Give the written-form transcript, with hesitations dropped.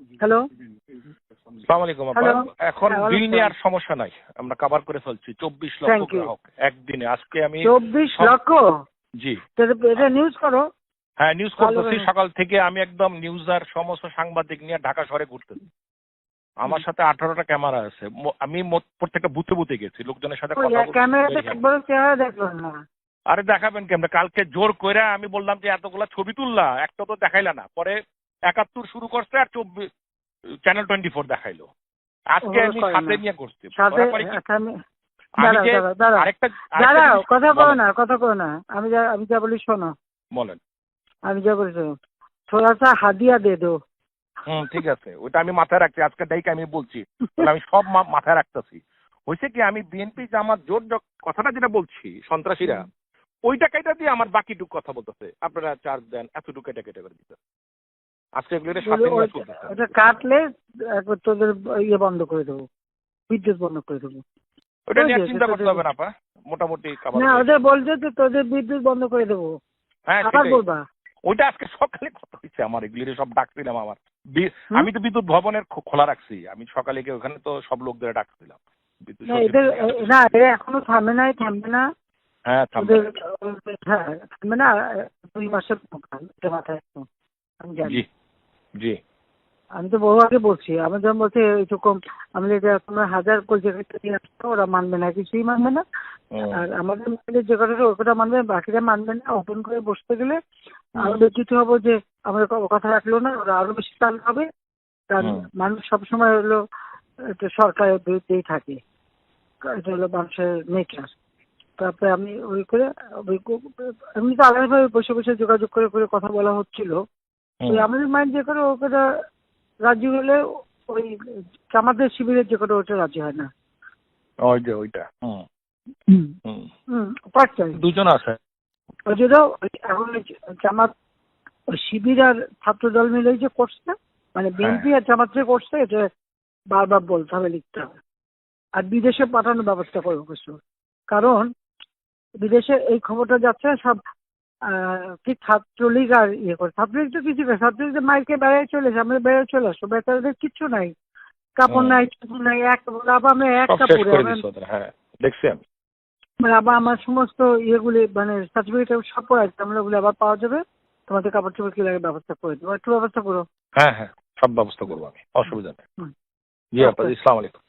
Hello, আসসালামু আলাইকুম আপা। হ্যালো। এখন হ্যাঁ, বিল ওয়ালাইকুম নিয়ে সালাম। আর সমস্যা নাই, আমরা কভার করে ফেলছি। 24 লক্ষ থ্যাংক ইউ। গ্রাহক একদিনে। আজকে আমি 24 লক্ষ? জি তো এটা নিউজ করো। হ্যাঁ নিউজ ভালো করতেছি। করে। সকাল থেকে আমি একদম নিউজ আর সমস্ত সাংবাদিক নিয়ে ঢাকা শহরে ঘুরতেছি। আমার সাথে 18টা ক্যামেরা আছে। আমি প্রত্যেকটা বুথে বুথে গেছি, লোকজনের সাথে কথা বলছি। ক্যামেরাতে একবারও চেহারা দেখলাম না। আরে দেখাবেন কেমনে? কালকে জোর কইরা আমি বললাম যে এতগুলা ছবি তুললা, একটা তো দেখাইলা না। পরে 71 শুরু করছে আর 24 চ্যানেল 24 দেখাইলো। আজকে ওভাবে আমি করে সাথে না। নিয়ে করছি। সাথে ওরা করে কি? আচ্ছা, আমি আমি যে দাঁড়াও আরেকটা দাঁড়াও, জিনিস কথা কো বলেন না, কথা কো না। আমি যা বলি শোনো। বলেন। আমি যা বলি শোনো। থোড়া সা হাদিয়া দে দো। ঠিক আছে, ওইটা আমি মাথায় রাখছি। আজকে ডাইকে আমি বলছি, তাহলে আমি সব মাথায় রাখতেছি। হয়েছে কি, আমি বিএনপি জামাত জোট কথাটা যেটা বলছি, সন্ত্রাসীরা ওইটা কেটে দিয়ে আমার বাকিটুকু কথা বলতেছে, আপনারা চার্জ দেন, এতটুকু কেটে কেটে করে দিতে। আজকে এগুলো সাথে নিয়ে চলতেছে। ওটা কাটলে একবার তোদের ইয়ে বন্ধ করে দেবো, বিদ্যুৎ বন্ধ করে দেবো। ওটা নিয়ে চিন্তা করতে হবে না আপা, মোটামুটি কাভার না, হয়ে ওদের যাবে। বলছে যে তোদের বিদ্যুৎ বন্ধ করে দেবো। হ্যাঁ আবার সেটাই। বলবা? ওইটা আজকে সকালে কথা হয়েছে আমার, এগুলি সব ডাকছিলাম আমার। আমি তো বিদ্যুৎ ভবনের খোলা রাখছি, আমি সকালে গিয়ে ওখানে তো সব লোকদের ডাকছিলাম বিদ্যুৎ না, সচিব। এদের না, এরা এখনো থামে নাই, থামবে না। হ্যাঁ থামবে ওদের না। হ্যাঁ, থামবে না। 2 মাসের প্রোগ্রাম, এটা মাথায় রাখো। আমি জানি। জি জি। আমি তো বহু আগে বলছি, আমার যখন বলছে এইরকম, আমি যে তোমরা 1000 প্রজেক্ট দিয়ে আসছো, ওরা মানবে না, কিছুই মানবে না। আর আমাদের মধ্যে যে কথাটা ওটা মানবে, বাকিরা মানবে না। ওপেন করে বসতে গেলে আরো ব্যতীত হবো যে আমাদের কথা রাখলো না, ওরা আরো বেশি চাল হবে। কারণ মানুষ সবসময় হলো একটা সরকারের বিরুদ্ধেই থাকে, এটা হলো মানুষের নেচার। তারপরে আমি ওই করে এমনি তো আলাদাভাবে বসে বসে যোগাযোগ করে করে কথা বলা হচ্ছিল। ওই আমাদের মাইন্ড যে করে ওটা রাজি হলে, ওই আমাদের শিবিরের যে করে ওটা রাজি হয় না। ওই যে ওইটা পারছেন দুজন আছে। ওই জন্য এখন জামাত, শিবির আর ছাত্র দল মিলে যে করছে, মানে বিএনপি আর জামাত যে করছে, এটা বারবার বলতে হবে, লিখতে হবে। আর বিদেশে পাঠানোর ব্যবস্থা করবো কিছু। কারণ বিদেশে এই খবরটা যাচ্ছে সব কি ছাত্রলীগ আর ইয়ে করে। ছাত্রলীগ তো কিছু করে, ছাত্রলীগ তো মাইকে বেড়ায় চলেছে, আমরা বেড়ায় চলে আসবো। বেচারাদের কিচ্ছু নাই, কাপড় নাই, চুপড় নাই। আবার আমরা এক কাপড়ে হ্যাঁ দেখছি আমি। মানে আবার আমার সমস্ত ইয়েগুলি, মানে সার্টিফিকেট সব পড়ে আছে, আমরা ওগুলো আবার পাওয়া যাবে। তোমাদের কাপড় চোপড় কি লাগে ব্যবস্থা করে দেবো, একটু ব্যবস্থা করো। হ্যাঁ হ্যাঁ, সব ব্যবস্থা করবো আমি, অসুবিধা নেই। জি আপা, আসসালামু আলাইকুম।